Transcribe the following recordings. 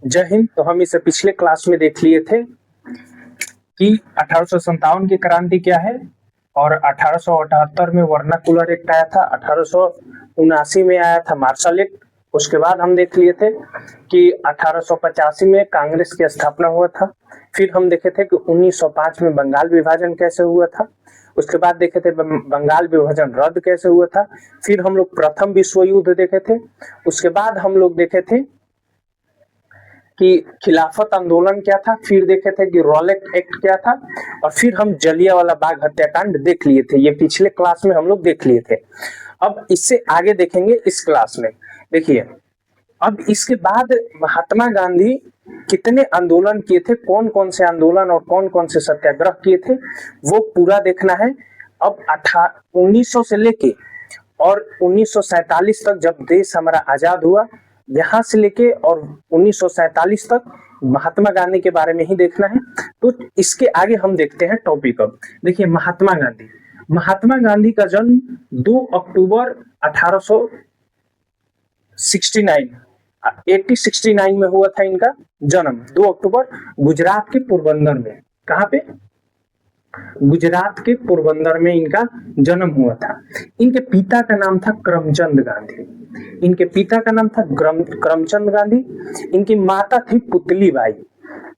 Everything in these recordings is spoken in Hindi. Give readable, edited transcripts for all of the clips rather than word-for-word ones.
जय हिंद। तो हम इसे पिछले क्लास में देख लिए थे कि 1857 की क्रांति क्या है और 1878 में वर्नाकुलर एक्ट आया था, 1879 में आया था मार्शल एक्ट। उसके बाद हम देख लिए थे कि 1885 में कांग्रेस की स्थापना हुआ था। फिर हम देखे थे कि 1905 में बंगाल विभाजन कैसे हुआ था। उसके बाद देखे थे बंगाल विभाजन रद्द कैसे हुआ था। फिर हम लोग प्रथम विश्व युद्ध देखे थे। उसके बाद हम लोग देखे थे कि खिलाफत आंदोलन क्या था। फिर देखे थे कि रॉलेट एक्ट क्या था और फिर हम जलियांवाला बाग हत्याकांड देख लिए थे। ये पिछले क्लास में हम लोग देख लिए थे। अब इससे आगे देखेंगे इस क्लास में। देखिए, अब इसके बाद महात्मा गांधी कितने आंदोलन किए थे, कौन कौन से आंदोलन और कौन कौन से सत्याग्रह किए थे, वो पूरा देखना है। अब 1900 से लेके और 1947 तक जब देश हमारा आजाद हुआ, यहाँ से लेके और 1947 तक महात्मा गांधी के बारे में ही देखना है। तो इसके आगे हम देखते हैं टॉपिक। अब देखिए, महात्मा गांधी का जन्म 2 अक्टूबर 1869 में हुआ था। इनका जन्म 2 अक्टूबर गुजरात के पोरबंदर में। कहाँ पे? गुजरात के पोरबंदर में इनका जन्म हुआ था। इनके पिता का नाम था करमचंद गांधी। करमचंद गांधी। इनकी माता थी पुतली बाई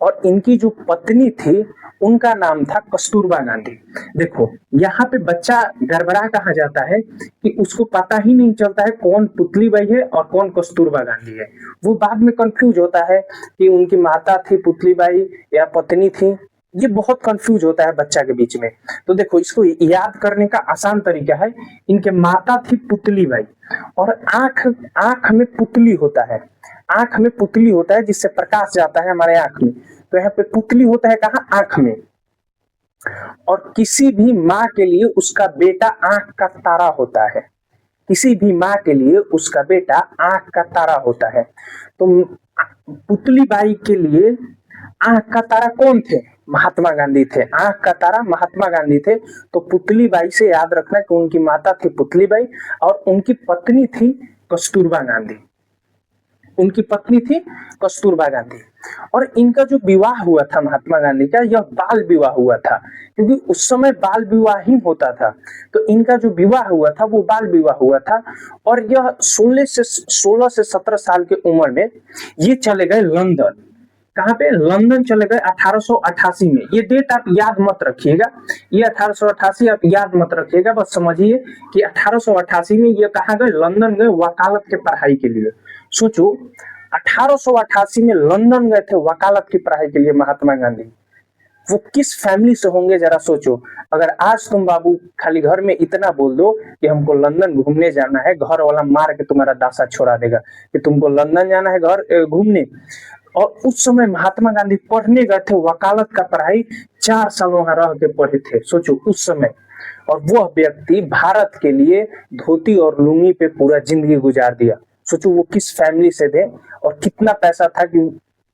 और इनकी जो पत्नी थी उनका नाम था कस्तूरबा गांधी। देखो, यहाँ पे बच्चा गड़बड़ा कहा जाता है कि उसको पता ही नहीं चलता है कौन पुतली बाई है और कौन कस्तूरबा गांधी है। वो बाद में कंफ्यूज होता है कि उनकी माता थी पुतली बाई या पत्नी थी। ये बहुत कंफ्यूज होता है बच्चा के बीच में। तो देखो, इसको याद करने का आसान तरीका है, इनके माता थी पुतली बाई और आंख में पुतली होता है। आंख में पुतली होता है जिससे प्रकाश जाता है हमारे आंख में। तो यहाँ पे पुतली होता है कहाँ? आंख में। और किसी भी माँ के लिए उसका बेटा आंख का तारा होता है। किसी भी माँ के लिए उसका बेटा आंख का तारा होता है। तो पुतली बाई के लिए आंख का तारा कौन थे? महात्मा गांधी थे। आंख का तारा महात्मा गांधी थे। तो पुतली बाई से याद रखना कि उनकी माता थी पुतली बाई और उनकी पत्नी थी कस्तूरबा गांधी। और इनका जो विवाह हुआ था महात्मा गांधी का, यह बाल विवाह हुआ था, क्योंकि उस समय बाल विवाह ही होता था। तो इनका जो विवाह हुआ था वो बाल विवाह हुआ था और यह 16 से 17 साल की उम्र में ये चले गए लंदन। कहाँ पे? लंदन चले गए 1888 में। ये डेट आप याद मत रखिएगा, ये 1888 आप याद मत रखिएगा, बस समझिए कि 1888 में ये कहाँ गए? लंदन गए वकालत के पढ़ाई के लिए। सोचो, 1888 में लंदन गए थे वकालत की पढ़ाई के लिए महात्मा गांधी। वो किस फैमिली से होंगे जरा सोचो। अगर आज तुम बाबू खाली घर में इतना बोल दो कि हमको लंदन घूमने जाना है, घर वाला मार के तुम्हारा दासा छोड़ा देगा कि तुमको लंदन जाना है घर घूमने। और उस समय महात्मा गांधी पढ़ने गए थे वकालत का पढ़ाई, 4 साल वहां रह के पढ़े थे। सोचो उस समय। और वह व्यक्ति भारत के लिए धोती और लुंगी पे पूरा जिंदगी गुजार दिया। सोचो वो किस फैमिली से थे और कितना पैसा था कि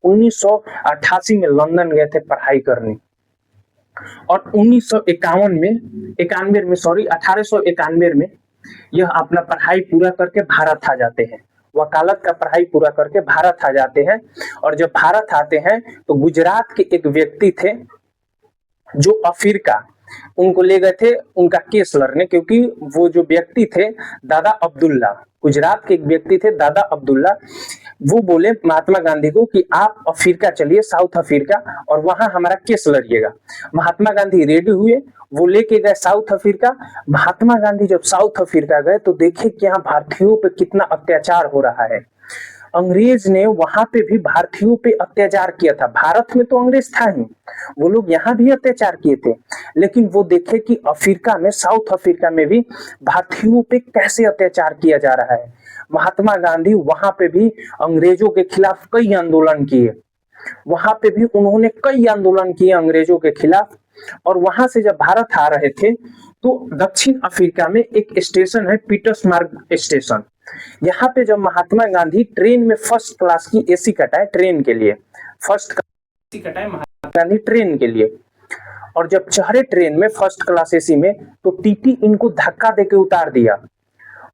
1988 में लंदन गए थे पढ़ाई करने। और 1891 में यह अपना पढ़ाई पूरा करके भारत आ जाते हैं। वकालत का पढ़ाई पूरा करके भारत आ जाते हैं। और जब भारत आते हैं तो गुजरात के एक व्यक्ति थे जो अफ्रीका, उनको ले गए थे उनका केस लड़ने, क्योंकि वो जो व्यक्ति थे दादा अब्दुल्ला, गुजरात के एक व्यक्ति थे दादा अब्दुल्ला। वो बोले महात्मा गांधी को कि आप अफ्रीका चलिए, साउथ अफ्रीका, और वहां हमारा केस लड़िएगा। महात्मा गांधी रेडी हुए, वो लेके गए साउथ अफ्रीका। महात्मा गांधी जब साउथ अफ्रीका गए तो देखे कि यहाँ भारतीयों पे कितना अत्याचार हो रहा है। अंग्रेज ने वहां पे भी भारतीयों पे अत्याचार किया था। भारत में तो अंग्रेज था ही, वो लोग यहाँ भी अत्याचार किए थे। लेकिन वो देखे कि अफ्रीका में, साउथ अफ्रीका में भी भारतीयों पे कैसे अत्याचार किया जा रहा है। महात्मा गांधी वहां पे भी अंग्रेजों के खिलाफ कई आंदोलन किए। वहां पे भी उन्होंने कई आंदोलन किए अंग्रेजों के खिलाफ। और वहां से जब भारत आ रहे थे तो दक्षिण अफ्रीका में एक स्टेशन है पीटर्सबर्ग स्टेशन। यहाँ पे जब महात्मा गांधी ट्रेन में फर्स्ट क्लास की एसी कटाए, ट्रेन के लिए फर्स्ट क्लास एसी कटाए महात्मा गांधी ट्रेन के लिए। और जब चढ़े ट्रेन में फर्स्ट क्लास एसी में तो टीटी इनको धक्का देके उतार दिया।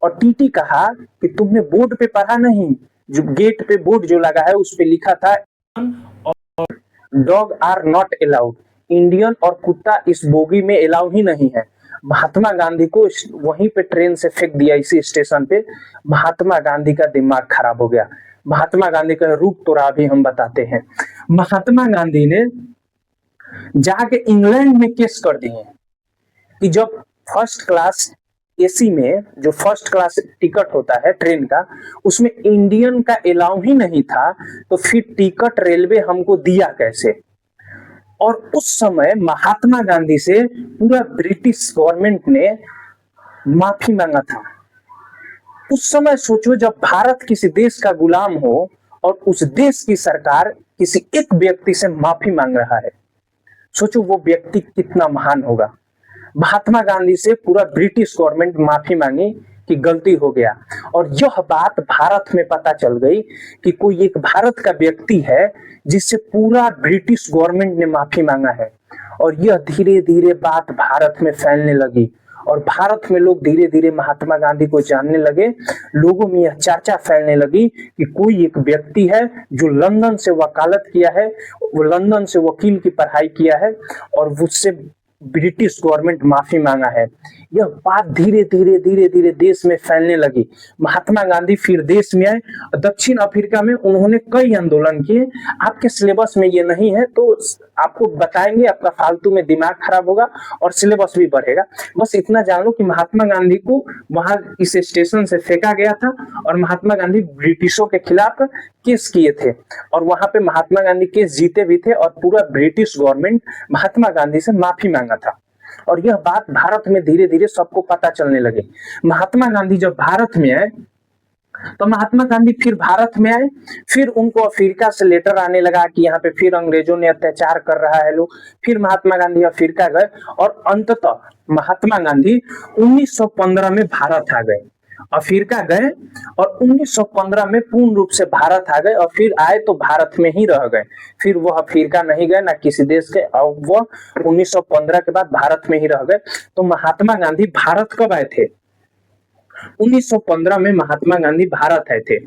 और टीटी कहा कि तुमने बोर्ड पे पढ़ा नहीं, जो गेट पे बोर्ड जो लगा है उस पे लिखा था dog are not allowed, Indian और कुत्ता इस बोगी में अलाउ ही नहीं है। महात्मा गांधी को वहीं पे ट्रेन से फेंक दिया, इसी स्टेशन पे। महात्मा गांधी का दिमाग खराब हो गया। महात्मा गांधी का रूप तो अभी हम बताते हैं। महात्मा गांधी ने जाके इंग्लैंड में केस कर दिए कि जब फर्स्ट क्लास एसी में जो फर्स्ट क्लास टिकट होता है ट्रेन का, उसमें इंडियन का अलाउ ही नहीं था, तो फिर टिकट रेलवे हमको दिया कैसे। और उस समय महात्मा गांधी से पूरा ब्रिटिश गवर्नमेंट ने माफी मांगा था। उस समय सोचो, जब भारत किसी देश का गुलाम हो और उस देश की सरकार किसी एक व्यक्ति से माफी मांग रहा है, सोचो वो व्यक्ति कितना महान होगा। महात्मा गांधी से पूरा ब्रिटिश गवर्नमेंट माफी मांगी कि गलती हो गया, और यह बात भारत में पता चल गई कि कोई एक भारत का व्यक्ति है जिससे पूरा ब्रिटिश गवर्नमेंट ने माफी मांगा है। और यह धीरे धीरे बात भारत में फैलने लगी, और भारत में लोग धीरे धीरे महात्मा गांधी को जानने लगे। लोगों में यह चर्चा फैलने लगी कि कोई एक व्यक्ति है जो लंदन से वकालत किया है, वो लंदन से वकील की पढ़ाई किया है, और उससे ब्रिटिश गवर्नमेंट माफी मांगा है। यह बात धीरे धीरे धीरे धीरे देश में फैलने लगी। महात्मा गांधी फिर देश में आए। दक्षिण अफ्रीका में उन्होंने कई आंदोलन किए। आपके सिलेबस में ये नहीं है तो आपको बताएंगे, आपका फालतू में दिमाग खराब होगा और सिलेबस भी बढ़ेगा। बस इतना जान लो कि महात्मा गांधी को वहां इस स्टेशन से फेंका गया था, और महात्मा गांधी ब्रिटिशों के खिलाफ केस किए थे, और वहां पे महात्मा गांधी केस जीते भी थे, और पूरा ब्रिटिश गवर्नमेंट महात्मा गांधी से माफी मांगा था। और यह बात भारत में धीरे धीरे सबको पता चलने लगे। महात्मा गांधी जब भारत में आए, तो महात्मा गांधी फिर भारत में आए। फिर उनको अफ्रीका से लेटर आने लगा कि यहाँ पे फिर अंग्रेजों ने अत्याचार कर रहा है लोग। फिर महात्मा गांधी अफ्रीका गए, और अंततः महात्मा गांधी 1915 में भारत आ गए। अफ्रीका गए और 1915 में पूर्ण रूप से भारत आ गए, और फिर आए तो भारत में ही रह गए। फिर वह अफ्रीका नहीं गए ना किसी देश के, और वह 1915 के बाद भारत में ही रह गए। तो महात्मा गांधी भारत कब आए थे? 1915 में महात्मा गांधी भारत आए थे।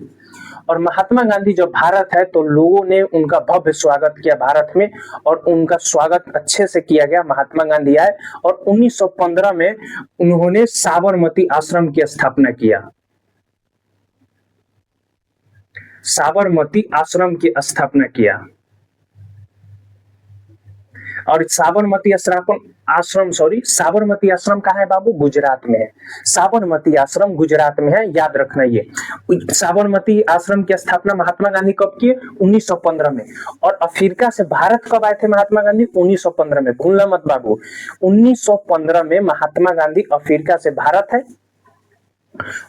और महात्मा गांधी जब भारत आए तो लोगों ने उनका भव्य स्वागत किया भारत में, और उनका स्वागत अच्छे से किया गया। महात्मा गांधी आए और 1915 में उन्होंने साबरमती आश्रम की स्थापना किया। साबरमती आश्रम की स्थापना किया। और साबरमती आश्रम कहाँ है बाबू? गुजरात में है। साबरमती आश्रम गुजरात में है, याद रखना ये। साबरमती आश्रम की स्थापना महात्मा गांधी कब किए? 1915 में। और अफ्रीका से भारत कब आए थे महात्मा गांधी? 1915 में। भूलना मत बाबू, 1915 में महात्मा गांधी अफ्रीका से भारत है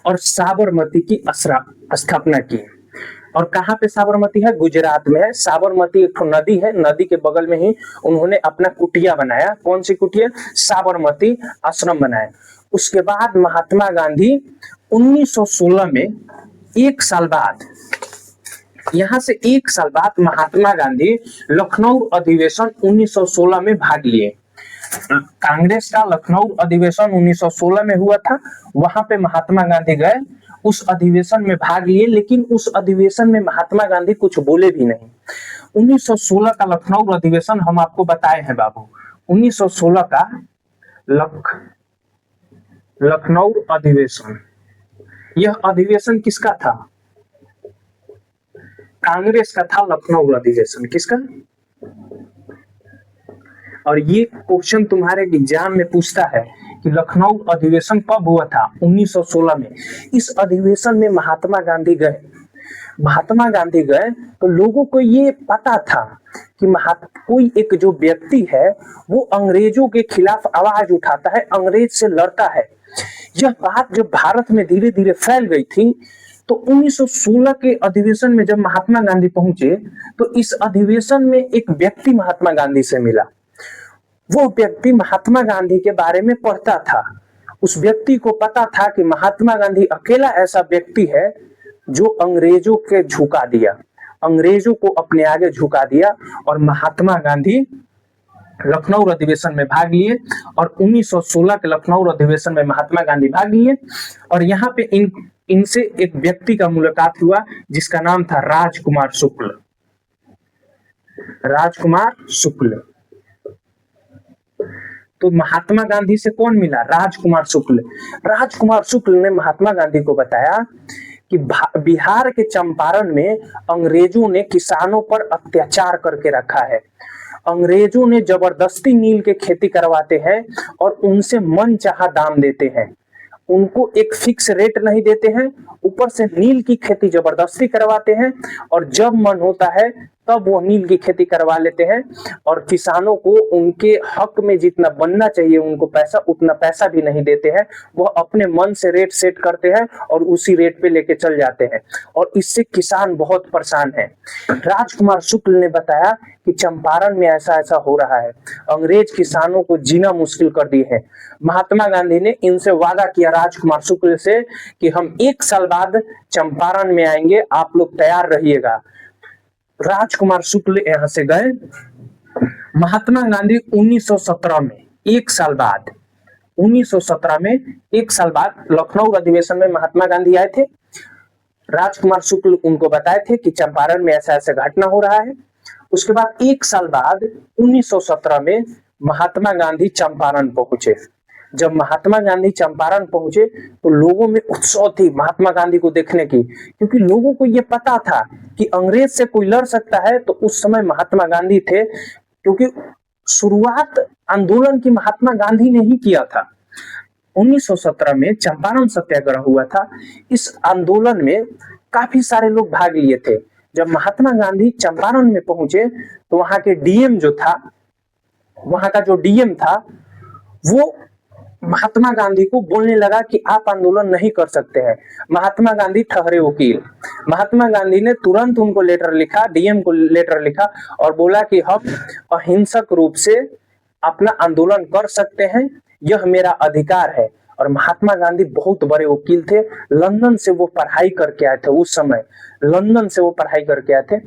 और साबरमती की स्थापना की। और कहाँ पे साबरमती है? गुजरात में है। साबरमती एक नदी है, नदी के बगल में ही उन्होंने अपना कुटिया बनाया। कौन सी कुटिया? साबरमती आश्रम बनाया। उसके बाद महात्मा गांधी 1916 में, एक साल बाद, यहां से एक साल बाद महात्मा गांधी लखनऊ अधिवेशन 1916 में भाग लिए। कांग्रेस का लखनऊ अधिवेशन 1916 में हुआ था, वहां पे महात्मा गांधी गए, उस अधिवेशन में भाग लिए। लेकिन उस अधिवेशन में महात्मा गांधी कुछ बोले भी नहीं। 1916 का लखनऊ अधिवेशन हम आपको बताए हैं बाबू। 1916 का लखनऊ अधिवेशन, यह अधिवेशन किसका था? कांग्रेस का था लखनऊ अधिवेशन। किसका? और ये क्वेश्चन तुम्हारे एग्जाम में पूछता है कि लखनऊ अधिवेशन कब हुआ था? 1916 में। इस अधिवेशन में महात्मा गांधी गए। महात्मा गांधी गए तो लोगों को ये पता था कि कोई एक जो व्यक्ति है वो अंग्रेजों के खिलाफ आवाज उठाता है, अंग्रेज से लड़ता है। यह बात जब भारत में धीरे धीरे फैल गई थी, तो 1916 के अधिवेशन में जब महात्मा गांधी पहुंचे, तो इस अधिवेशन में एक व्यक्ति महात्मा गांधी से मिला। वो व्यक्ति महात्मा गांधी के बारे में पढ़ता था। उस व्यक्ति को पता था कि महात्मा गांधी अकेला ऐसा व्यक्ति है जो अंग्रेजों के झुका दिया, अंग्रेजों को अपने आगे झुका दिया। और महात्मा गांधी लखनऊ अधिवेशन में भाग लिए, और 1916 के लखनऊ अधिवेशन में महात्मा गांधी भाग लिए। और यहाँ पे इनसे एक व्यक्ति का मुलाकात हुआ जिसका नाम था राजकुमार शुक्ल। राजकुमार शुक्ल। तो महात्मा गांधी से कौन मिला? राजकुमार शुक्ल। राजकुमार शुक्ल ने महात्मा गांधी को बताया कि बिहार के चंपारण में अंग्रेजों ने किसानों पर अत्याचार करके रखा है। अंग्रेजों ने जबरदस्ती नील के खेती करवाते हैं और उनसे मनचाहा दाम देते हैं। उनको एक फिक्स रेट नहीं देते हैं, ऊपर से नील की खेती जबरदस्ती करवाते हैं और जब मन होता है तब वो नील की खेती करवा लेते हैं और किसानों को उनके हक में जितना बनना चाहिए उनको पैसा, उतना पैसा भी नहीं देते हैं। वह अपने मन से रेट सेट करते हैं और उसी रेट पे लेके चल जाते हैं और इससे किसान बहुत परेशान है। राजकुमार शुक्ल ने बताया कि चंपारण में ऐसा ऐसा हो रहा है, अंग्रेज किसानों को जीना मुश्किल कर दिए हैं। महात्मा गांधी ने इनसे वादा किया राजकुमार शुक्ल से कि हम 1 साल बाद चंपारण में आएंगे, आप लोग तैयार रहिएगा। राजकुमार शुक्ल यहां से गए। महात्मा गांधी 1917 में 1 साल बाद 1917 में 1 साल बाद लखनऊ अधिवेशन में महात्मा गांधी आए थे। राजकुमार शुक्ल उनको बताए थे कि चंपारण में ऐसा ऐसा घटना हो रहा है। उसके बाद 1 साल बाद 1917 में महात्मा गांधी चंपारण पहुंचे। जब महात्मा गांधी चंपारण पहुंचे तो लोगों में उत्साह थी महात्मा गांधी को देखने की, क्योंकि लोगों को यह पता था कि अंग्रेज से कोई लड़ सकता है तो उस समय महात्मा गांधी थे, क्योंकि शुरुआत आंदोलन की महात्मा गांधी ने ही किया था। 1917 में चंपारण सत्याग्रह हुआ था। इस आंदोलन में काफी सारे लोग भाग लिए थे। जब महात्मा गांधी चंपारण में पहुंचे तो वहां के डीएम जो था, वहां का जो डीएम था वो महात्मा गांधी को बोलने लगा कि आप आंदोलन नहीं कर सकते हैं। महात्मा गांधी ठहरे वकील। महात्मा गांधी ने तुरंत उनको लेटर लिखा, डीएम को लेटर लिखा और बोला कि हम अहिंसक रूप से अपना आंदोलन कर सकते हैं, यह मेरा अधिकार है। और महात्मा गांधी बहुत बड़े वकील थे, लंदन से वो पढ़ाई करके आए थे। उस समय लंदन से वो पढ़ाई करके आए थे।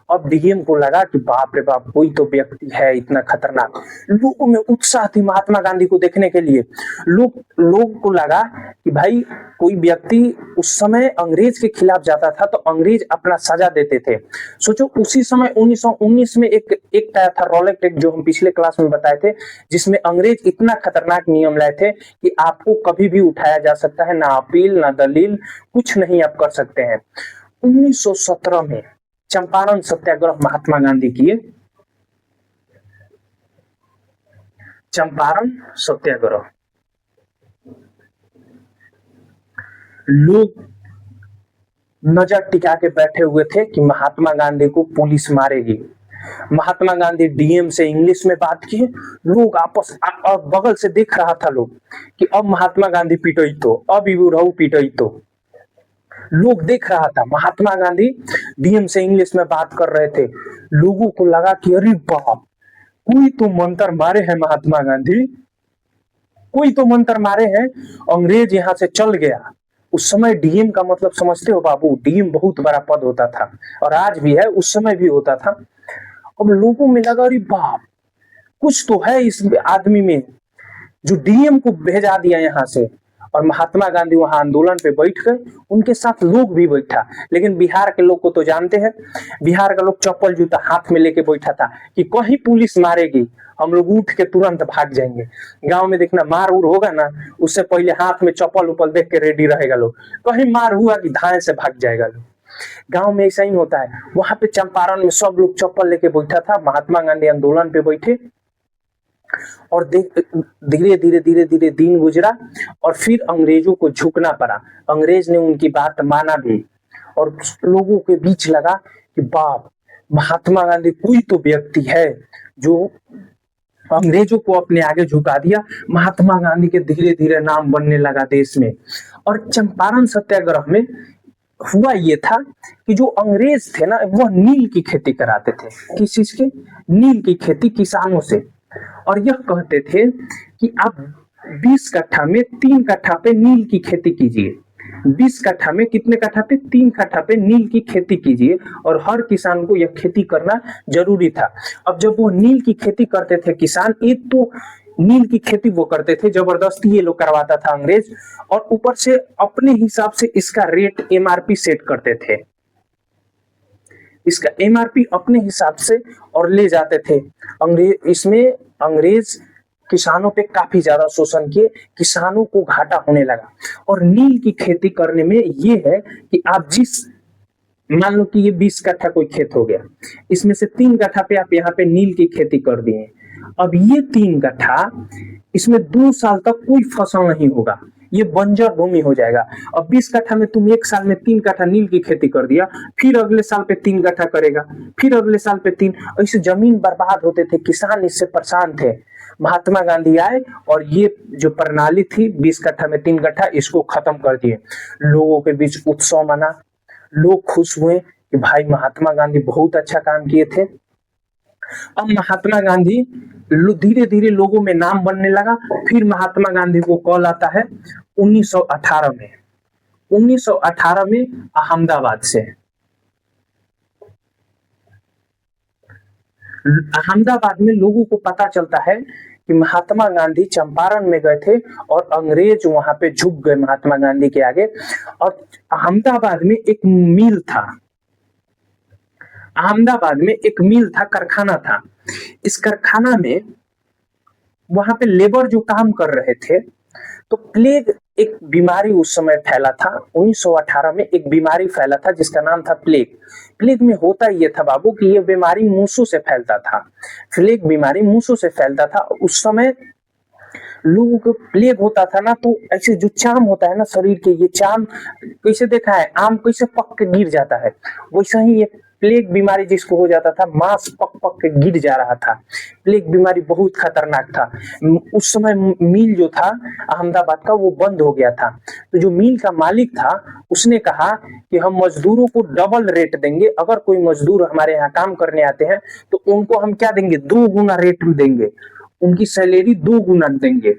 अब डीएम को लगा कि बाप रे बाप, कोई तो व्यक्ति है इतना खतरनाक। लोगों में उत्साह थी महात्मा गांधी को देखने के लिए। लोग को लगा कि भाई कोई व्यक्ति उस समय अंग्रेज के खिलाफ जाता था तो अंग्रेज अपना सजा देते थे। सोचो उसी समय 1919 में एक आया था रॉलेट एक्ट, जो हम पिछले क्लास में बताए थे, जिसमें अंग्रेज इतना खतरनाक नियम लाए थे कि आपको कभी भी उठाया जा सकता है, ना अपील ना दलील, कुछ नहीं आप कर सकते हैं। 1917 में चंपारण सत्याग्रह महात्मा गांधी किए। चंपारण सत्याग्रह, लोग नजर टिका के बैठे हुए थे कि महात्मा गांधी को पुलिस मारेगी। महात्मा गांधी डीएम से इंग्लिश में बात किए। लोग आपस और बगल से देख रहा था लोग कि अब महात्मा गांधी पिटई तो, अब इबू रहू पिटई तो। लोग देख रहा था महात्मा गांधी डीएम से इंग्लिश में बात कर रहे थे। लोगों को लगा कि अरे बाप, कोई तो मंत्र मारे हैं महात्मा गांधी, कोई तो मंत्र मारे हैं, अंग्रेज यहां से चल गया। उस समय डीएम का मतलब समझते हो बाबू, डीएम बहुत बड़ा पद होता था और आज भी है, उस समय भी होता था। अब लोगों में लगा अरे बाप, कुछ तो है इस आदमी में जो डीएम को भेजा दिया यहाँ से। और महात्मा गांधी वहां आंदोलन पे बैठ गए, उनके साथ लोग भी बैठा। लेकिन बिहार के लोग को तो जानते हैं, बिहार का लोग चप्पल जूता हाथ में लेके बैठा था कि कहीं पुलिस मारेगी हम लोग उठ के तुरंत भाग जाएंगे। गांव में देखना मार उर होगा ना, उससे पहले हाथ में चप्पल उपल देख के रेडी रहेगा लोग, कहीं मार हुआ कि धाए से भाग जाएगा लोग। गांव में ऐसा ही होता है। वहां पे चंपारण में सब लोग चप्पल लेके बैठा था। महात्मा गांधी आंदोलन पे बैठे और धीरे धीरे धीरे धीरे दिन गुजरा और फिर अंग्रेजों को झुकना पड़ा। अंग्रेज ने उनकी बात माना भी और लोगों के बीच लगा कि बाप, महात्मा गांधी कोई तो व्यक्ति है जो अंग्रेजों को अपने आगे झुका दिया। महात्मा गांधी के धीरे धीरे नाम बनने लगा देश में। और चंपारण सत्याग्रह में हुआ ये था कि जो अंग्रेज थे ना, वह नील की खेती कराते थे। किस चीज की? नील की खेती किसानों से। और यह कहते थे कि आप 20 कट्ठा में 3 कट्ठा पे नील की खेती कीजिए। 20 कट्ठा में कितने कट्ठा पे? 3 कट्ठा पे नील की खेती कीजिए और हर किसान को यह खेती करना जरूरी था। अब जब वो नील की खेती करते थे किसान, एक तो नील की खेती वो करते थे, जबरदस्ती ये लोग करवाता था अंग्रेज, और ऊपर से अपने हिसाब से इसका रेट एमआरपी सेट करते थे। इसका एमआरपी अपने हिसाब से और ले जाते थे। अंग्रेज किसानों पे काफी ज्यादा शोषण किए, किसानों को घाटा होने लगा। और नील की खेती करने में ये है कि आप मान लो कि ये 20 कट्ठा कोई खेत हो गया, इसमें से 3 कट्ठा पे आप यहाँ पे नील की खेती कर दिए। अब ये 3 कट्ठा, इसमें 2 साल तक कोई फसल नहीं होगा, ये बंजर भूमि हो जाएगा। अब 20 कट्ठा में तुम एक साल में 3 कट्ठा नील की खेती कर दिया, फिर अगले साल पे 3 कट्ठा करेगा, फिर अगले साल पे 3, ऐसे जमीन बर्बाद होते थे, किसान इससे परेशान थे। महात्मा गांधी आए और ये जो प्रणाली थी 20 कट्ठा में 3 कट्ठा, इसको खत्म कर दिए। लोगों के बीच उत्सव मना, लोग खुश हुए कि भाई महात्मा गांधी बहुत अच्छा काम किए थे। अब महात्मा गांधी धीरे धीरे लोगों में नाम बनने लगा। फिर महात्मा गांधी को कॉल आता है 1918 में, 1918 में अहमदाबाद से। अहमदाबाद में लोगों को पता चलता है कि महात्मा गांधी चंपारण में गए थे और अंग्रेज वहां पे झुक गए महात्मा गांधी के आगे। और अहमदाबाद में एक मिल था, अहमदाबाद में एक मिल था, कारखाना था। इस कारखाना में वहां पे लेबर जो काम कर रहे थे, तो प्लेग एक बीमारी उस समय फैला था। 1918 में एक बीमारी फैला था जिसका नाम था प्लेग। प्लेग में होता ये था बाबू कि ये बीमारी मूसों से फैलता था, प्लेग बीमारी मूसों से फैलता था। उस समय लोगों को प्लेग होता था ना, तो ऐसे जो चाम होता है ना शरीर के, ये चाम कैसे देखा है, आम कैसे पक के गिर जाता है, वैसा ही ये प्लेग बीमारी जिसको हो जाता था, मांस पक पक के गिर जा रहा था। प्लेग बीमारी बहुत खतरनाक था। उस समय मिल जो था अहमदाबाद का वो बंद हो गया था। तो जो मिल का मालिक था उसने कहा कि हम मजदूरों को डबल रेट देंगे, अगर कोई मजदूर हमारे यहाँ काम करने आते हैं तो उनको हम क्या देंगे, 2 गुना रेट देंगे, उनकी सैलरी 2 गुना देंगे।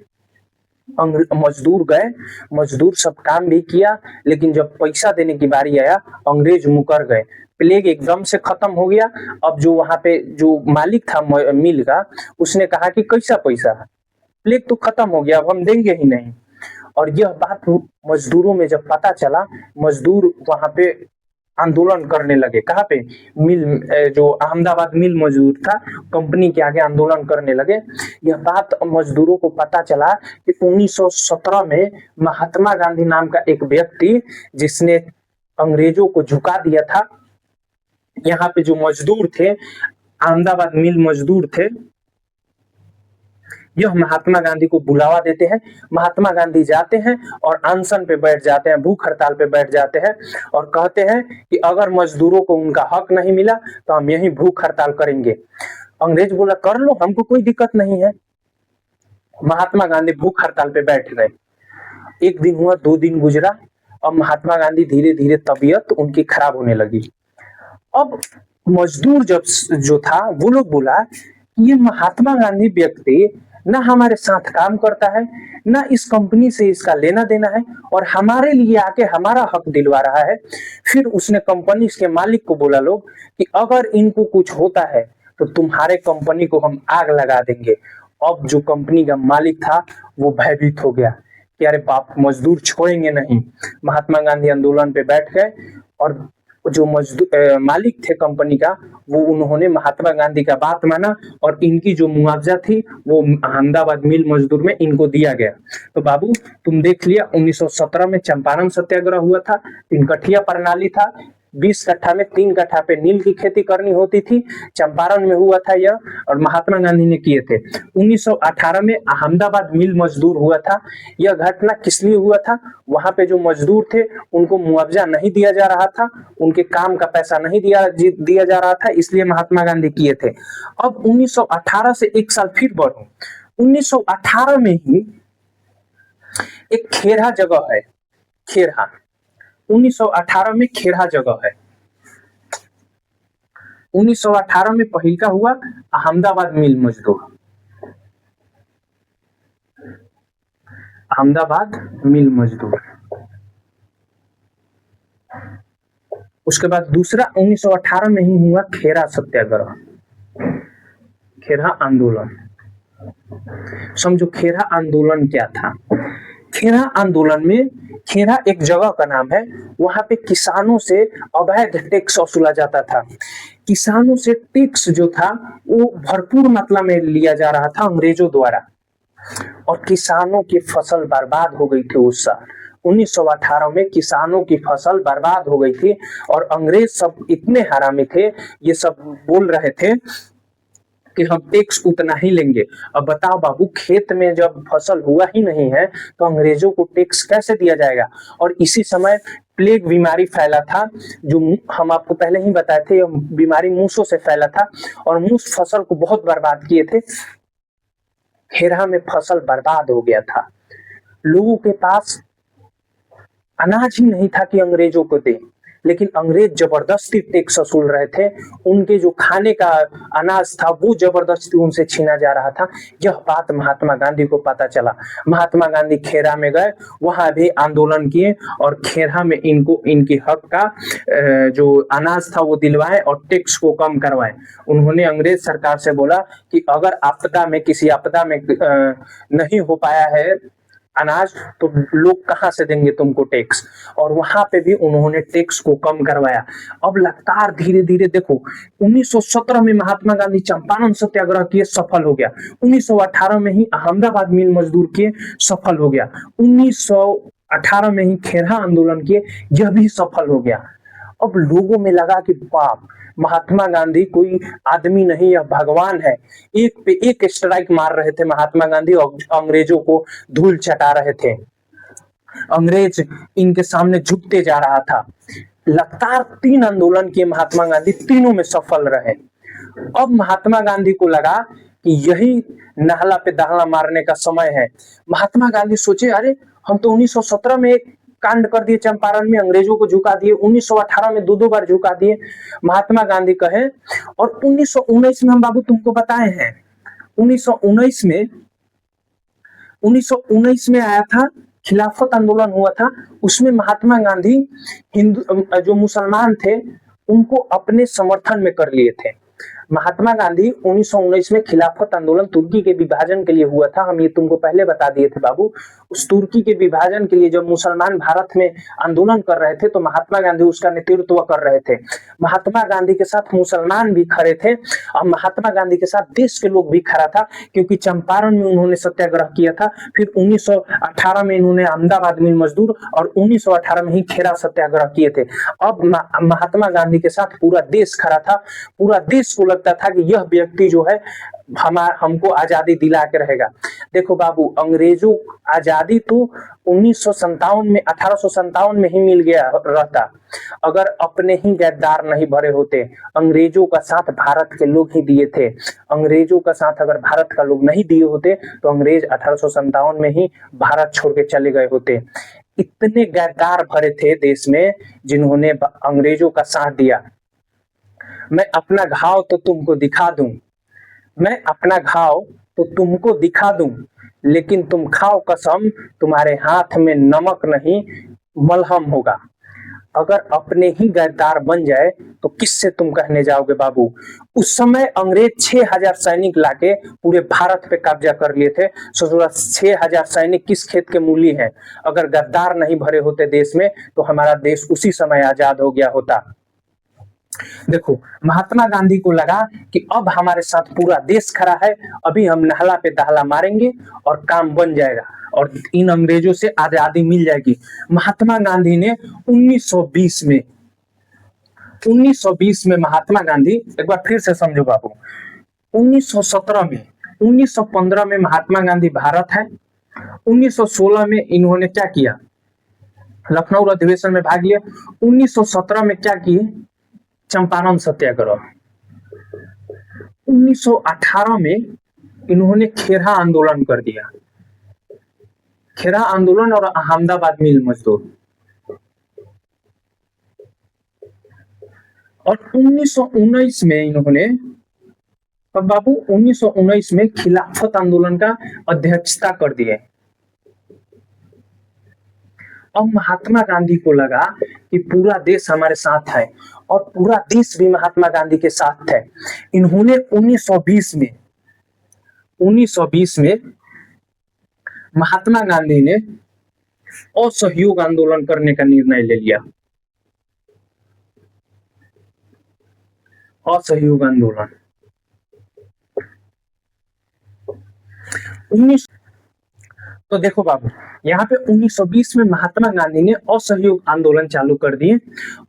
मजदूर गए, मजदूर सब काम भी किया, लेकिन जब पैसा देने की बारी आया अंग्रेज मुकर गए। प्लेग एकदम से खत्म हो गया। अब जो वहां पे जो मालिक था मिल का, उसने कहा कि कैसा पैसा, प्लेग तो खत्म हो गया, अब हम देंगे ही नहीं। और यह बात मजदूरों में जब पता चला, मजदूर वहां पे आंदोलन करने लगे। कहाँ पे, मिल, जो अहमदाबाद मिल मजदूर था, कंपनी के आगे आंदोलन करने लगे। यह बात मजदूरों को पता चला कि 1917 में महात्मा गांधी नाम का एक व्यक्ति, जिसने अंग्रेजों को झुका दिया था, यहाँ पे जो मजदूर थे, अहमदाबाद मिल मजदूर थे, यह महात्मा गांधी को बुलावा देते हैं। महात्मा गांधी जाते हैं और अनशन पे बैठ जाते हैं, भूख हड़ताल पे बैठ जाते हैं और कहते हैं कि अगर मजदूरों को उनका हक नहीं मिला तो हम यही भूख हड़ताल करेंगे। अंग्रेज बोला कर लो, हमको कोई दिक्कत नहीं है। महात्मा गांधी भूख हड़ताल पे बैठ गए। 1 दिन हुआ, 2 दिन गुजरा, और महात्मा गांधी धीरे धीरे तबीयत उनकी खराब होने लगी। अब मजदूर जो था वो लोग बोला ये महात्मा गांधी व्यक्ति ना हमारे साथ काम करता है, ना इस कंपनी से इसका लेना देना है, और हमारे लिए आके हमारा हक दिलवा रहा है। फिर उसने कंपनी के मालिक को बोला लोग कि अगर इनको कुछ होता है तो तुम्हारे कंपनी को हम आग लगा देंगे। अब जो कंपनी का मालिक था वो भयभीत हो गया कि अरे बाप, मजदूर छोड़ेंगे नहीं। महात्मा गांधी आंदोलन पे बैठ गए और जो मालिक थे कंपनी का, वो उन्होंने महात्मा गांधी का बात माना और इनकी जो मुआवजा थी वो अहमदाबाद मिल मजदूर में इनको दिया गया। तो बाबू तुम देख लिया, 1917 में चंपारण सत्याग्रह हुआ था, 3 कठिया प्रणाली था, 20 कट्ठा में 3 कट्ठा पे नील की खेती करनी होती थी, चंपारण में हुआ था यह, और महात्मा गांधी ने किए थे। 1918 में अहमदाबाद मिल मजदूर हुआ था। यह घटना किस लिए हुआ था, वहां पे जो मजदूर थे उनको मुआवजा नहीं दिया जा रहा था, उनके काम का पैसा नहीं दिया जा रहा था, इसलिए महात्मा गांधी किए थे। अब 1918 से 1 साल फिर बढ़ो, 1918 में ही एक खेरा जगह है, खेरा, 1918 में खेरा जगह है। 1918 में पहिल का हुआ अहमदाबाद मिल मजदूर, अहमदाबाद मिल मजदूर। उसके बाद दूसरा 1918 में ही हुआ खेरा सत्याग्रह, खेरा आंदोलन। समझो खेरा आंदोलन क्या था। खेरा आंदोलन में, खेरा एक जगह का नाम है, वहां पे किसानों से अवैध टैक्स वसूला जाता था। किसानों से टैक्स जो था वो भरपूर मात्रा में लिया जा रहा था अंग्रेजों द्वारा, और किसानों की फसल बर्बाद हो गई थी उस साल 1918 में। किसानों की फसल बर्बाद हो गई थी और अंग्रेज सब इतने हरामी थे, ये सब बोल रहे थे कि हम टैक्स उतना ही लेंगे। अब बताओ बाबू, खेत में जब फसल हुआ ही नहीं है तो अंग्रेजों को टैक्स कैसे दिया जाएगा। और इसी समय प्लेग बीमारी फैला था, जो हम आपको पहले ही बताए थे, बीमारी मूसों से फैला था और मूस फसल को बहुत बर्बाद किए थे। खेरा में फसल बर्बाद हो गया था, लोगों के पास अनाज ही नहीं था कि अंग्रेजों को दे, लेकिन अंग्रेज जबरदस्ती टैक्स वसूल रहे थे। उनके जो खाने का अनाज था वो जबरदस्ती उनसे छीना जा रहा था। यह बात महात्मा गांधी को पता चला। महात्मा गांधी खेरा में गए, वहां भी आंदोलन किए और खेरा में इनको इनकी हक का जो अनाज था वो दिलवाए और टैक्स को कम करवाए। उन्होंने अंग्रेज सरकार से बोला कि अगर आपदा में, किसी आपदा में नहीं हो पाया है अनाज, तो लोग कहां से देंगे तुमको टैक्स। और वहां पे भी उन्होंने टैक्स को कम करवाया। अब लगातार धीरे धीरे देखो, 1917 में महात्मा गांधी चंपारण सत्याग्रह किए, सफल हो गया। 1918 में ही अहमदाबाद मिल मजदूर किए, सफल हो गया। 1918 में ही खेरा आंदोलन किए, यह भी सफल हो गया। अब लोगों में लगा कि बाप, महात्मा गांधी कोई आदमी नहीं, यह भगवान है। एक पे एक स्ट्राइक मार रहे थे महात्मा गांधी और अंग्रेजों को धूल चटा रहे थे। अंग्रेज इनके सामने झुकते जा रहा था। लगातार 3 आंदोलन किए महात्मा गांधी, तीनों में सफल रहे। अब महात्मा गांधी को लगा कि यही नाहला पे दाहला मारने का समय है। महात्मा गांधी सोचे, अरे हम तो 1917 में एक कांड कर दिए, चंपारण में अंग्रेजों को झुका दिए, 1918 में 2-2 बार झुका दिए। महात्मा गांधी कहे, और 1919 में हम बाबू तुमको बताए हैं, 1919 में आया था, खिलाफत आंदोलन हुआ था। उसमें महात्मा गांधी हिंदू जो मुसलमान थे उनको अपने समर्थन में कर लिए थे। महात्मा गांधी 1919 में खिलाफत आंदोलन तुर्की के विभाजन के लिए हुआ था, हम ये तुमको पहले बता दिए थे बाबू। उस तुर्की के विभाजन के लिए जब मुसलमान भारत में आंदोलन कर रहे थे तो महात्मा गांधी उसका नेतृत्व कर रहे थे। महात्मा गांधी के साथ मुसलमान भी खड़े थे और महात्मा गांधी के साथ देश के लोग भी खड़ा था, क्योंकि चंपारण में उन्होंने सत्याग्रह किया था। फिर 1918 में इन्होंने अहमदाबाद मिल मजदूर और 1918 में ही खेरा सत्याग्रह किए थे। अब महात्मा गांधी के साथ पूरा देश खड़ा था। पूरा देश को लगता था कि यह व्यक्ति जो है हमको आजादी दिला के रहेगा। देखो बाबू, अंग्रेजों आजादी तो 1957 में, 1857 में ही मिल गया रहता, अगर अपने ही गद्दार नहीं भरे होते। अंग्रेजों का साथ भारत के लोग ही दिए थे। अंग्रेजों का साथ अगर भारत का लोग नहीं दिए होते तो अंग्रेज 1857 में ही भारत छोड़ के चले गए होते। इतने गद्दार भरे थे देश में जिन्होंने अंग्रेजों का साथ दिया। मैं अपना घाव तो तुमको दिखा दूं, मैं अपना घाव तो तुमको दिखा दूं, लेकिन तुम खाओ कसम, तुम्हारे हाथ में नमक नहीं मलहम होगा। अगर अपने ही गद्दार बन जाए तो किससे तुम कहने जाओगे बाबू। उस समय अंग्रेज 6000 सैनिक लाके पूरे भारत पे कब्जा कर लिए थे। सोचो 6000 सैनिक किस खेत के मूली हैं। अगर गद्दार नहीं भरे होते देश में तो हमारा देश उसी समय आजाद हो गया होता। देखो, महात्मा गांधी को लगा कि अब हमारे साथ पूरा देश खड़ा है, अभी हम नहला पे दहला मारेंगे और काम बन जाएगा और इन अंग्रेजों से आजादी मिल जाएगी। महात्मा गांधी ने 1920 में महात्मा गांधी, एक बार फिर से समझो बाबू, 1917 में, 1915 में महात्मा गांधी भारत है। 1916 में इन्होंने क्या किया, लखनऊ अधिवेशन में भाग लिया। 1917 में क्या किए, चंपारण सत्याग्रह। 1918 में इन्होंने खेरा आंदोलन कर दिया, खेरा आंदोलन और अहमदाबाद मिल मजदूर। और 1919 में इन्होंने, अब बाबू 1919 में खिलाफत आंदोलन का अध्यक्षता कर दिए। अब महात्मा गांधी को लगा कि पूरा देश हमारे साथ है और पूरा देश भी महात्मा गांधी के साथ है। इन्होंने 1920 में महात्मा गांधी ने असहयोग आंदोलन करने का निर्णय ले लिया। असहयोग आंदोलन 19 तो देखो बाबू, यहाँ पे 1920 में महात्मा गांधी ने असहयोग आंदोलन चालू कर दिए।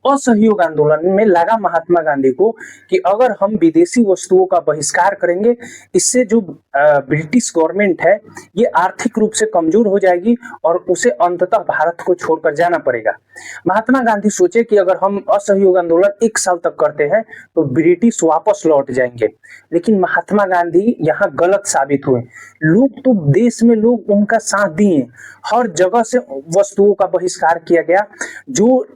असहयोग आंदोलन में लगा महात्मा गांधी को कि अगर हम विदेशी वस्तुओं का बहिष्कार करेंगे, इससे जो ब्रिटिश गवर्नमेंट है ये आर्थिक रूप से कमजोर हो जाएगी और उसे अंततः भारत को छोड़कर जाना पड़ेगा। महात्मा गांधी सोचे कि अगर हम असहयोग आंदोलन 1 साल तक करते हैं तो ब्रिटिश वापस लौट जाएंगे, लेकिन महात्मा गांधी यहाँ गलत साबित हुए। लोग तो देश में लोग उनका साथ दिए, हर जगह से वस्तुओं का बहिष्कार किया गया। जो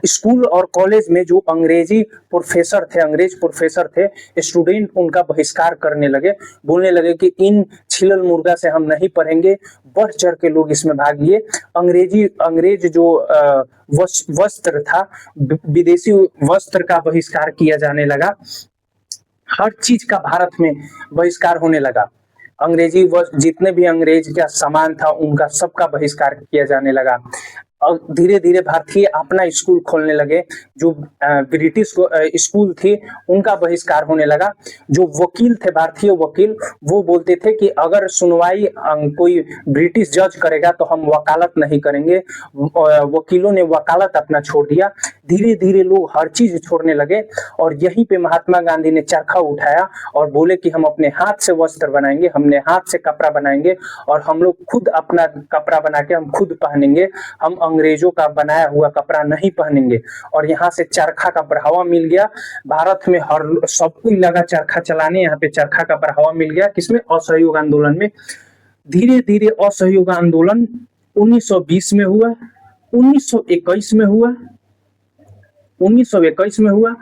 स्कूल और कॉलेज में जो अंग्रेज प्रोफेसर थे, स्टूडेंट उनका बहिष्कार करने लगे, बोलने लगे कि इन छिलल मुर्गा से हम नहीं पढ़ेंगे। बढ़ चढ़ के लोग इसमें भाग लिए। अंग्रेज जो वस्त्र था, विदेशी वस्त्र का बहिष्कार किया जाने लगा। हर चीज का भारत में बहिष्कार होने लगा। अंग्रेजी जितने भी अंग्रेज का सामान था उनका सबका बहिष्कार किया जाने लगा। और धीरे धीरे भारतीय अपना स्कूल खोलने लगे। जो ब्रिटिश स्कूल थी उनका बहिष्कार होने लगा। जो वकील थे, भारतीय वकील, वो बोलते थे कि अगर सुनवाई कोई ब्रिटिश जज करेगा तो हम वकालत नहीं करेंगे। वकीलों ने वकालत अपना छोड़ दिया। धीरे धीरे लोग हर चीज छोड़ने लगे और यहीं पे महात्मा गांधी ने चरखा उठाया और बोले कि हम अपने हाथ से वस्त्र बनाएंगे, हमने हाथ से कपड़ा बनाएंगे और हम लोग खुद अपना कपड़ा बना के हम खुद पहनेंगे, हम अंग्रेजों का बनाया हुआ कपड़ा नहीं पहनेंगे। और यहाँ से चरखा का बढ़ावा मिल गया। भारत में हर सबको लगा चरखा चलाने, यहाँ पे चरखा का बढ़ावा मिल गया। किसमें? असहयोग आंदोलन में। धीरे धीरे असहयोग आंदोलन 1920 में हुआ, 1921 में हुआ, 1921 में हुआ,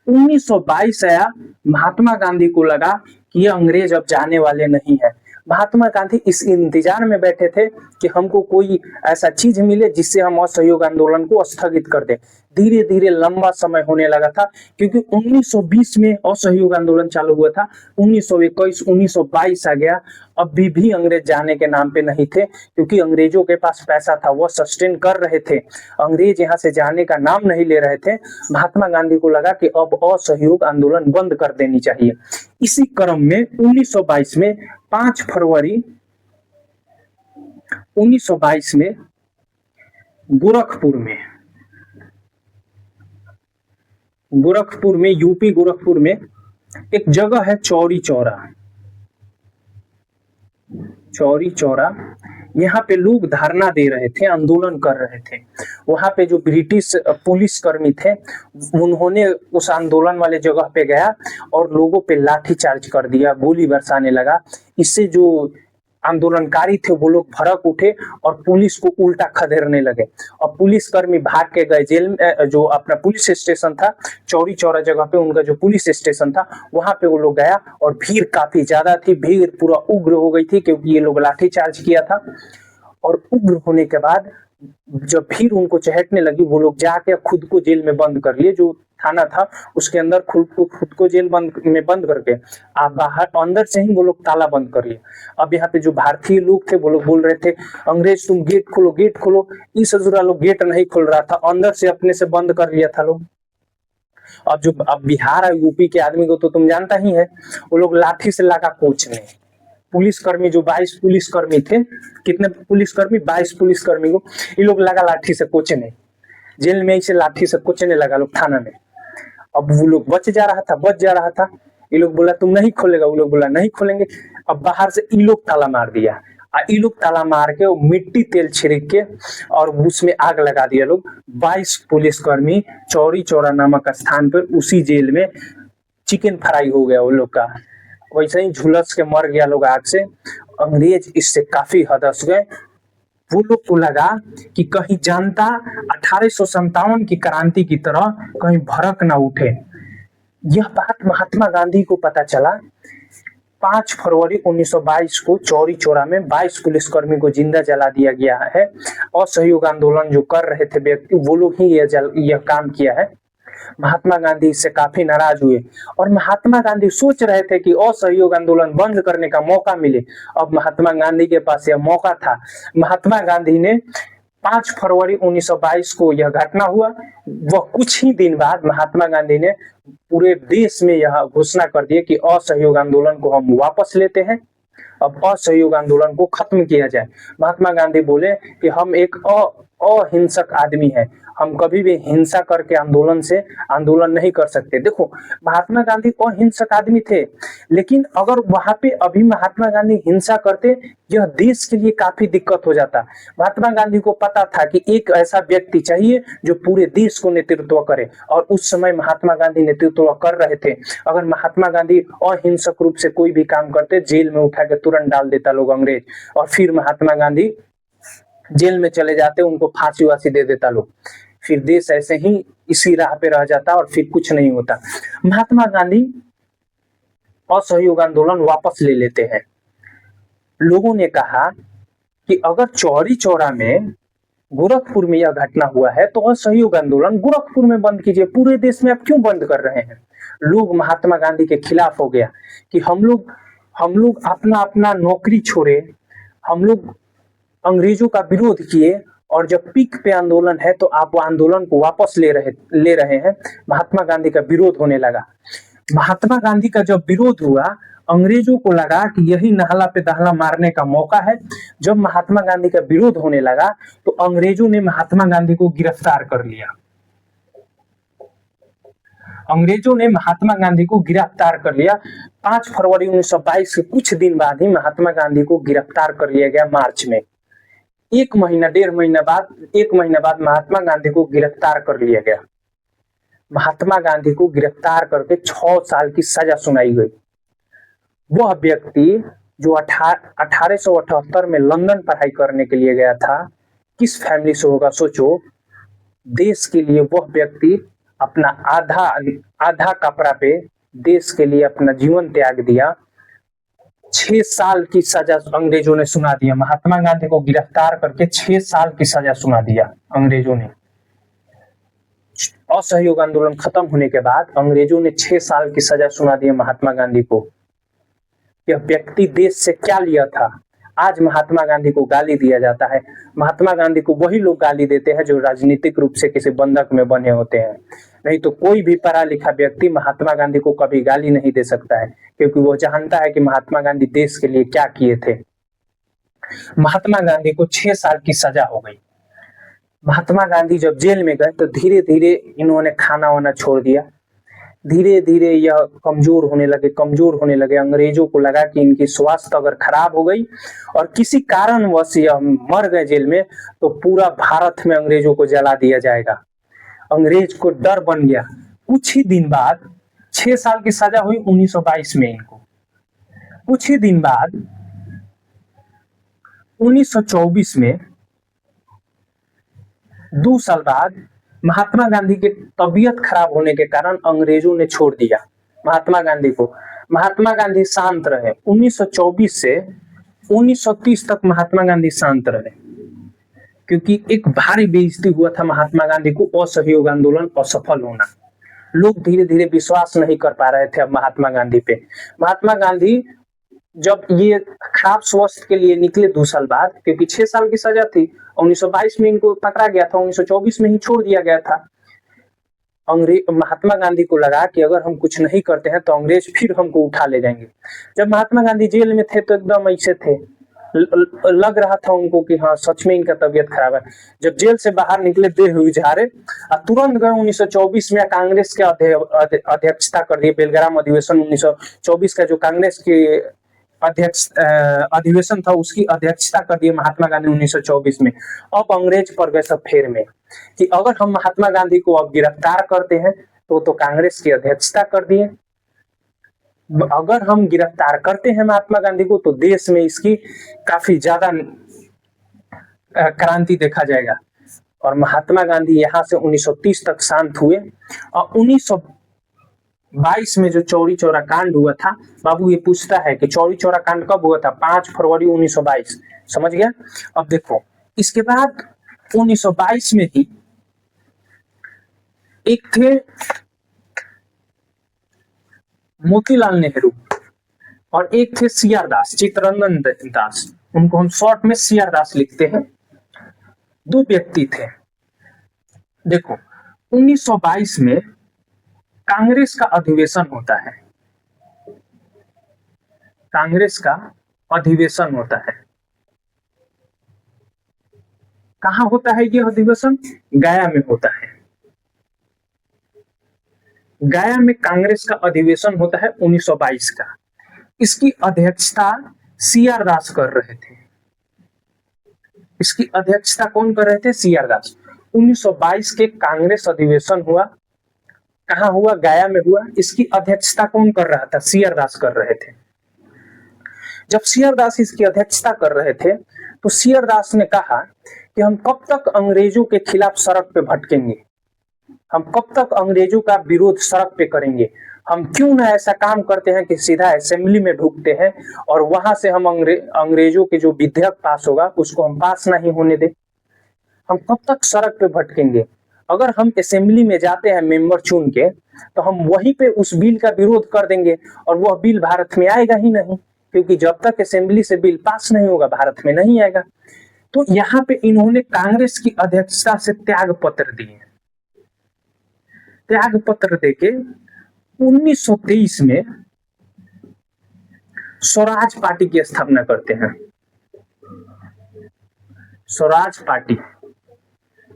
1922 आया। महात्मा गांधी को लगा कि ये अंग्रेज अब जाने वाले नहीं है। महात्मा गांधी इस इंतजार में बैठे थे कि हमको कोई ऐसा चीज मिले जिससे हम असहयोग आंदोलन को स्थगित कर दें। धीरे धीरे लंबा समय होने लगा था, क्योंकि 1920 में असहयोग आंदोलन चालू हुआ था, 1921, 1922 आ गया, अभी भी अंग्रेज जाने के नाम पे नहीं थे, क्योंकि अंग्रेजों के पास पैसा था, वह सस्टेन कर रहे थे। अंग्रेज यहाँ से जाने का नाम नहीं ले रहे थे। महात्मा गांधी को लगा कि अब असहयोग आंदोलन बंद कर देनी चाहिए। इसी क्रम में 1922 में 5 फरवरी 1922 में गोरखपुर में यूपी गोरखपुर में एक जगह है चौरी चौरा। यहाँ पे लोग धरना दे रहे थे, आंदोलन कर रहे थे। वहां पे जो ब्रिटिश पुलिस कर्मी थे उन्होंने उस आंदोलन वाले जगह पे गया और लोगों पे लाठी चार्ज कर दिया, गोली बरसाने लगा। इससे जो आंदोलनकारी थे वो लोग भड़क उठे और पुलिस को उल्टा खदेड़ने लगे और पुलिस कर्मी भाग के गए जेल में। जो अपना पुलिस स्टेशन था चौरी चौरा जगह पे, उनका जो पुलिस स्टेशन था वहां पे वो लोग गया और भीड़ काफी ज्यादा थी, भीड़ पूरा उग्र हो गई थी क्योंकि ये लोग लाठी चार्ज किया था। और उग्र होने के बाद जब भीड़ उनको चहटने लगी, वो लोग जाके खुद को जेल में बंद कर लिए। जो थाना था उसके अंदर खुद को जेल में बंद करके आप बाहर अंदर से ही वो लोग ताला बंद कर लिए। अब यहाँ पे जो भारतीय लोग थे वो लोग बोल रहे थे, अंग्रेज तुम गेट खोलो। इस हजूरा लोग गेट नहीं खोल रहा था, अंदर से अपने से बंद कर लिया था लोग। अब बिहार और यूपी के आदमी को तो तुम जानता ही है, वो लोग लाठी से लगा कोचने। पुलिसकर्मी जो 22 पुलिसकर्मी थे, कितने पुलिसकर्मी? 22 पुलिसकर्मी को ये लोग लगा लाठी से कोचने, जेल में इसे लाठी से कोचने लगा लोग थाना में। अब वो लोग बच जा रहा था। ये लोग बोला तुम नहीं खोलेगा, वो लोग बोला नहीं खोलेंगे। अब बाहर से ये लोग ताला मार दिया, ये लोग ताला मार के वो मिट्टी तेल छिड़क के और उसमें आग लगा दिया लोग। 22 पुलिसकर्मी चौरी चौरा नामक स्थान पर उसी जेल में चिकन फ्राई हो गया वो लोग का, वैसे ही झुलस के मर गया लोग आग से। अंग्रेज इससे काफी हदस गए। वो लोग को लगा कि कहीं जनता 1857 की क्रांति की तरह कहीं भड़क ना उठे। यह बात महात्मा गांधी को पता चला। 5 फरवरी 1922 को चौरी चौरा में 22 पुलिसकर्मी को जिंदा जला दिया गया है। असहयोग आंदोलन जो कर रहे थे व्यक्ति, वो लोग ही यह काम किया है। महात्मा गांधी इससे काफी नाराज हुए और महात्मा गांधी सोच रहे थे कि असहयोग आंदोलन बंद करने का मौका मिले। अब महात्मा गांधी के पास यह मौका था। महात्मा गांधी ने 5 फरवरी 1922 को यह घटना हुआ। वह कुछ ही दिन बाद महात्मा गांधी ने पूरे देश में यह घोषणा कर दी कि असहयोग आंदोलन को हम वापस लेते हैं, अब असहयोग आंदोलन को खत्म किया जाए। महात्मा गांधी बोले कि हम एक अहिंसक आदमी है, हम कभी भी हिंसा करके आंदोलन नहीं कर सकते। देखो, महात्मा गांधी अहिंसक आदमी थे, लेकिन अगर वहां पे अभी महात्मा गांधी हिंसा करते, यह देश के लिए काफी दिक्कत हो जाता। महात्मा गांधी को पता था कि एक ऐसा व्यक्ति चाहिए जो पूरे देश को नेतृत्व करे, और उस समय महात्मा गांधी नेतृत्व कर रहे थे। अगर महात्मा गांधी अहिंसक रूप से कोई भी काम करते, जेल में उठा के तुरंत डाल देता लोग अंग्रेज, और फिर महात्मा गांधी जेल में चले जाते, उनको फांसी वासी दे देता लोग, फिर देश ऐसे ही इसी राह पे रह जाता और फिर कुछ नहीं होता। महात्मा गांधी असहयोग आंदोलन वापस ले लेते हैं। लोगों ने कहा कि अगर चौरी चौरा में, गोरखपुर में यह घटना हुआ है, तो असहयोग आंदोलन गोरखपुर में बंद कीजिए, पूरे देश में आप क्यों बंद कर रहे हैं। लोग महात्मा गांधी के खिलाफ हो गया कि हम लोग अपना अपना नौकरी छोड़े, हम लोग अंग्रेजों का विरोध किए, और जब पीक पे आंदोलन है तो आप वो आंदोलन को वापस ले रहे हैं। महात्मा गांधी का विरोध होने लगा। महात्मा गांधी का जब विरोध हुआ, अंग्रेजों को लगा कि यही नहला पे दहला मारने का मौका है। जब महात्मा गांधी का विरोध होने लगा तो अंग्रेजों ने महात्मा गांधी को गिरफ्तार कर लिया। अंग्रेजों ने महात्मा गांधी को गिरफ्तार कर लिया। 5 फरवरी 1922 के कुछ दिन बाद ही महात्मा गांधी को गिरफ्तार कर लिया गया, मार्च में। 1 महीना 1.5 महीना बाद महात्मा गांधी को गिरफ्तार कर लिया गया। महात्मा गांधी को गिरफ्तार करके 6 साल की सजा सुनाई गई। वह व्यक्ति जो 1878 में लंदन पढ़ाई करने के लिए गया था, किस फैमिली से होगा सोचो। देश के लिए वह व्यक्ति अपना आधा कपड़ा पे देश के लिए अपना जीवन त्याग दिया। 6 साल की सजा अंग्रेजों ने सुना दिया। महात्मा गांधी को गिरफ्तार करके 6 साल की सजा सुना दिया अंग्रेजों ने। असहयोग आंदोलन खत्म होने के बाद अंग्रेजों ने 6 साल की सजा सुना दी महात्मा गांधी को। यह व्यक्ति देश से क्या लिया था। आज महात्मा गांधी को गाली दिया जाता है। महात्मा गांधी को वही लोग गाली देते हैं जो राजनीतिक रूप से किसी बंधक में बने होते हैं, नहीं तो कोई भी पढ़ा लिखा व्यक्ति महात्मा गांधी को कभी गाली नहीं दे सकता है, क्योंकि वो जानता है कि महात्मा गांधी देश के लिए क्या किए थे। महात्मा गांधी को 6 साल की सजा हो गई। महात्मा गांधी जब जेल में गए तो धीरे धीरे इन्होंने खाना वाना छोड़ दिया। धीरे धीरे यह कमजोर होने लगे। अंग्रेजों को लगा कि इनकी स्वास्थ्य अगर खराब हो गई और किसी कारणवश यह मर गए जेल में, तो पूरा भारत में अंग्रेजों को जला दिया जाएगा। अंग्रेज को डर बन गया। कुछ ही दिन बाद 6 साल की सजा हुई 1922 में इनको। कुछ ही दिन बाद 1924 में, 2 साल बाद, महात्मा गांधी की तबीयत खराब होने के कारण अंग्रेजों ने छोड़ दिया महात्मा गांधी को। महात्मा गांधी शांत रहे। 1924 से 1930 तक महात्मा गांधी शांत रहे, क्योंकि एक भारी बेइज्जती हुआ था महात्मा गांधी को असहयोग आंदोलन असफल होना। लोग धीरे धीरे विश्वास नहीं कर पा रहे थे अब महात्मा गांधी पे। महात्मा गांधी जब ये खराब स्वास्थ्य के लिए निकले 2 साल बाद, क्योंकि 6 साल की सजा थी, 1922 में इनको पकड़ा गया था, 1924 में ही छोड़ दिया गया था। महात्मा गांधी को लगा कि अगर हम कुछ नहीं करते हैं तो अंग्रेज फिर हमको उठा ले जाएंगे। जब महात्मा गांधी जेल में थे तो एकदम ऐसे थे, लग रहा था उनको कि हाँ सच में इनका तबीयत खराब है। जब जेल से बाहर निकले देह उजारे, तुरंत गए 1924 में कांग्रेस के अध्यक्षता कर दिए। बेलग्राम अधिवेशन 1924 का जो कांग्रेस के अधिवेशन था उसकी अध्यक्षता कर दिए महात्मा गांधी 1924 में। अब अंग्रेज पर गए सब फेर में कि अगर हम महात्मा गांधी को अब गिरफ्तार करते हैं तो कांग्रेस की अध्यक्षता कर दिए, अगर हम गिरफ्तार करते हैं महात्मा गांधी को तो देश में इसकी काफी ज्यादा क्रांति देखा जाएगा। और महात्मा गांधी यहाँ से 1930 तक शांत हुए। और 1922 में जो चौरी चौरा कांड हुआ था, बाबू ये पूछता है कि चौरी चौरा कांड कब हुआ था? 5 फरवरी 1922। समझ गया? अब देखो, इसके बाद 1922 में ही एक थे मोतीलाल नेहरू और एक थे सीआर दास, चित्तरंजन दास। उनको हम शॉर्ट में सीआर दास लिखते हैं। दो व्यक्ति थे। देखो 1922 में कांग्रेस का अधिवेशन होता है, कांग्रेस का अधिवेशन होता है। कहां होता है यह अधिवेशन? गया में होता है। गया में कांग्रेस का अधिवेशन होता है 1922 का। इसकी अध्यक्षता सी आर दास कर रहे थे। इसकी अध्यक्षता कौन कर रहे थे? सी आर दास। 1922 के कांग्रेस अधिवेशन हुआ, कहां हुआ? गया में हुआ। इसकी अध्यक्षता कौन कर रहा था? सी आर दास कर रहे थे। जब सी आर दास इसकी अध्यक्षता कर रहे थे तो सी आर दास ने कहा कि हम कब तक अंग्रेजों के खिलाफ सड़क पे भटकेंगे, हम कब तक अंग्रेजों का विरोध सड़क पे करेंगे, हम क्यों ना ऐसा काम करते हैं कि सीधा असेंबली में ढुकते हैं और वहां से हम अंग्रेजों के जो विधेयक पास होगा उसको हम पास नहीं होने दें। हम कब तक सड़क पे भटकेंगे? अगर हम असेंबली में जाते हैं मेंबर चुन के तो हम वहीं पे उस बिल का विरोध कर देंगे और वह बिल भारत में आएगा ही नहीं, क्योंकि जब तक असेंबली से बिल पास नहीं होगा भारत में नहीं आएगा। तो यहाँ पे इन्होंने कांग्रेस की अध्यक्षता से त्याग पत्र दिए। त्याग पत्र देके 1923 में स्वराज पार्टी की स्थापना करते हैं।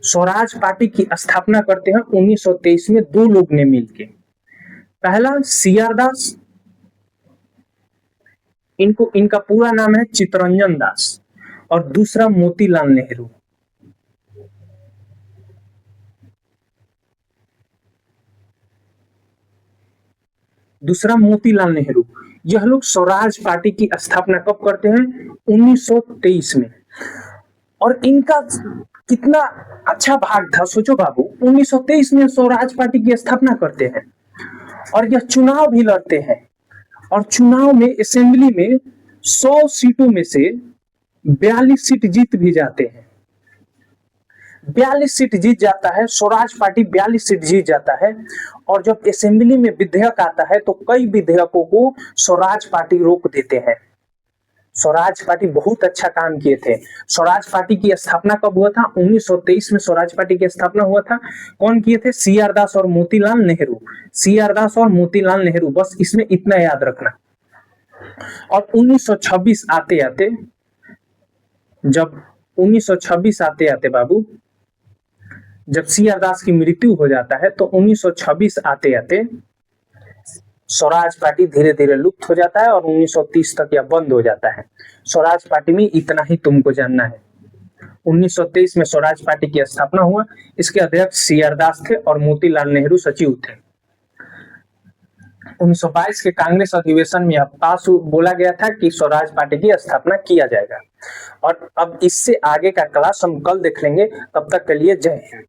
स्वराज पार्टी की स्थापना करते हैं 1923 में दो लोग ने मिलके। पहला सी आर दास, इनका पूरा नाम है चित्तरंजन दास, और दूसरा मोतीलाल नेहरू। दूसरा मोतीलाल नेहरू। यह लोग स्वराज पार्टी की स्थापना कब करते हैं? 1923 में। और इनका कितना अच्छा भाग था, सोचो बाबू, 1923 में स्वराज पार्टी की स्थापना करते हैं और यह चुनाव भी लड़ते हैं और चुनाव में असेंबली में 100 सीटों में से 42 सीट जीत भी जाते हैं। 42 सीट जीत जाता है स्वराज पार्टी, 42 सीट जीत जाता है। और जब असेंबली में विधेयक आता है तो कई विधेयकों को स्वराज पार्टी रोक देते हैं। स्वराज पार्टी बहुत अच्छा काम किए थे। स्वराज पार्टी की स्थापना कब हुआ था? 1923 में स्वराज पार्टी की स्थापना हुआ था। कौन किए थे? सी आर दास और मोतीलाल नेहरू। सी आर दास और मोतीलाल नेहरू, बस इसमें इतना याद रखना। और 1926 आते आते, जब 1926 आते आते बाबू, जब सी आर दास की मृत्यु हो जाता है तो 1926 आते आते स्वराज पार्टी धीरे धीरे लुप्त हो जाता है और 1930 तक यह बंद हो जाता है। स्वराज पार्टी में इतना ही तुमको जानना है। 1923 में स्वराज पार्टी की स्थापना हुआ। इसके अध्यक्ष सी आर दास थे और मोतीलाल नेहरू सचिव थे। 1922 के कांग्रेस अधिवेशन में पास बोला गया था कि स्वराज पार्टी की स्थापना किया जाएगा। और अब इससे आगे का क्लास हम कल देख लेंगे। तब तक के लिए जय हिंद।